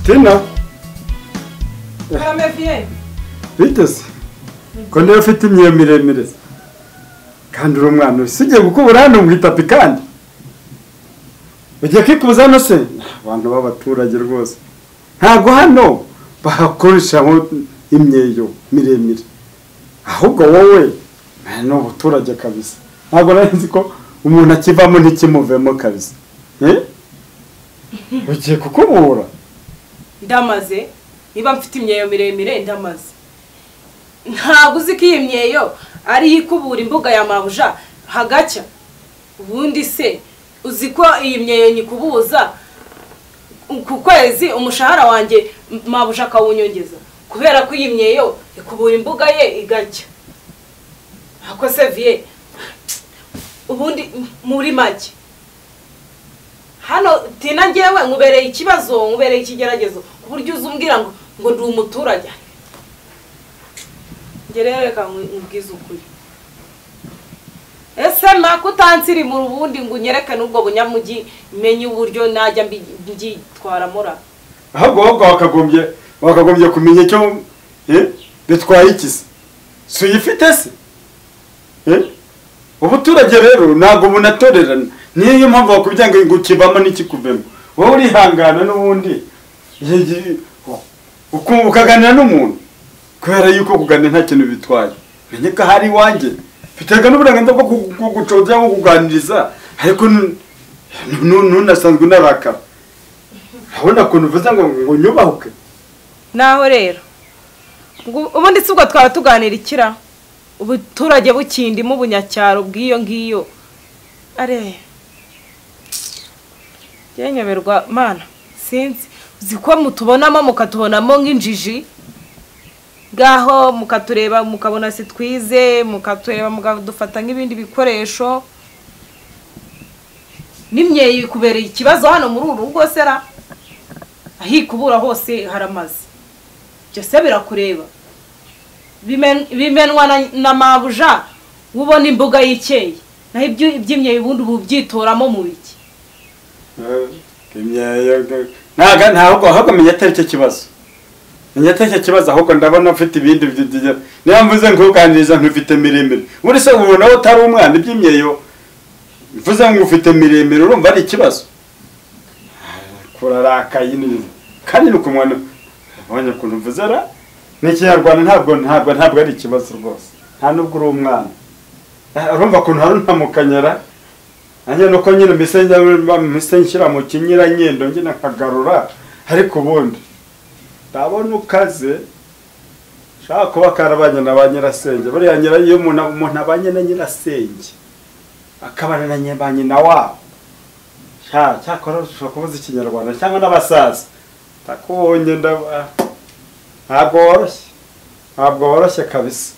Tina. Karamevye. Biteze. Ko ndiye ufite imyeyo miremire. Kandi uri umwana usije gukubura hano mu itapi kandi. Ugiye kwikubuza no se? Abantu b'abaturage rwose. Ntago hano bakoresha imyeyo miremire. Ahubwo wowe no buturage kabisa. Ntago nzi ko umuntu akivamo ntikimuvemo kabisa. Ugiye kukubura? Ndamaze. Niba mfite imyeyo miremire ndamaze. Ntago uzi ko iyi myeyo ari ikubura imbuga ya mabuja hagacya. Ubundi se uzi ko iyi myeyo nyikubuza ku kwezi umushahara wanjye mabuja akawunyongeza kubera ko iyi myeyo ikubura imbuga ye igacya. Ako se vie ubundi muri make hano Tina ngewe ngubereye ikibazo ngubereye ikigeragezo kuburyo uzumbwira ngo ndi umuturage. Ngerereka ngubwiza ukuri. Ese makutansiri mu rubundi ngo nyereke nubwo bunyamugi menye uburyo najya mbigitwara mura. Ahubwo wakagombye kumenya cyo bitwaye ikisi. Suyifite se? Ubuturage rero nago bunatorerana. Niyo mpamvu bakubyange ngo kibamo n'ikikuvemo. Wowe uri hangana n'ubundi. Ukaganira n'umuntu. Kubera yuko kuganira nta kintu bitwaye. Menye ko hari wanjye. Bitega n'uburenganzira bwo gucoza ngo kuganiriza. Ariko nunasanzwe naraka. Abona kuntu uvuze ngo nyubahuke. Naho rero. Ubundi subwo twaba tuganira ikira. Ubuturage bukindi mu bunyacyaro bw'iyo ngiyo. Are. Yenyeberwa mana. Sinzi uziko mutubonamo mukatubonamo nk'injiji. Gaho mukatureba mukabona si twize mukatureba mukadufata nk'ibindi bikoresho. Nimye kubereye ikibazo hano muri uru rugo sera. Ahikubura hose haramaze. Byose birakureba. Bimenwa na mabuja ubona imbuga yikeye. Naho ibyimye ubundi bubyitoramo mu biki. Ntabwo hagamenya atari cyo kibazo. Nyatashya kibazo ahubwo ndabona ufite ibindi niba mvuze ngo uganiriza ntufite miremire. Buri se ubona wo tari umwana ibyimyeyo. Mvuze ngo ufite miremire urumva ari ikibazo. Kurarakaye ni kandi nuko mwana abanya kuntu mvuze ra n'ikinyarwanda ntabwo ari ikibazo rwose. Nta nubwo uri umwana. Urumva kuntu hari ntamukanyara. Anje nuko nyine misenshyira mu kinyira nyendo nge nakagarura ariko ubundi ndabona ukaze shaka kuba karabanye na banyirasenge buriya nyira iyo umuntu abanye na nyirasenge akabana na nyebanye na wa cyakora kuvuza ikinyarwanda cyangwa n'abasaza takubonye ntabwo woroshye kabisa.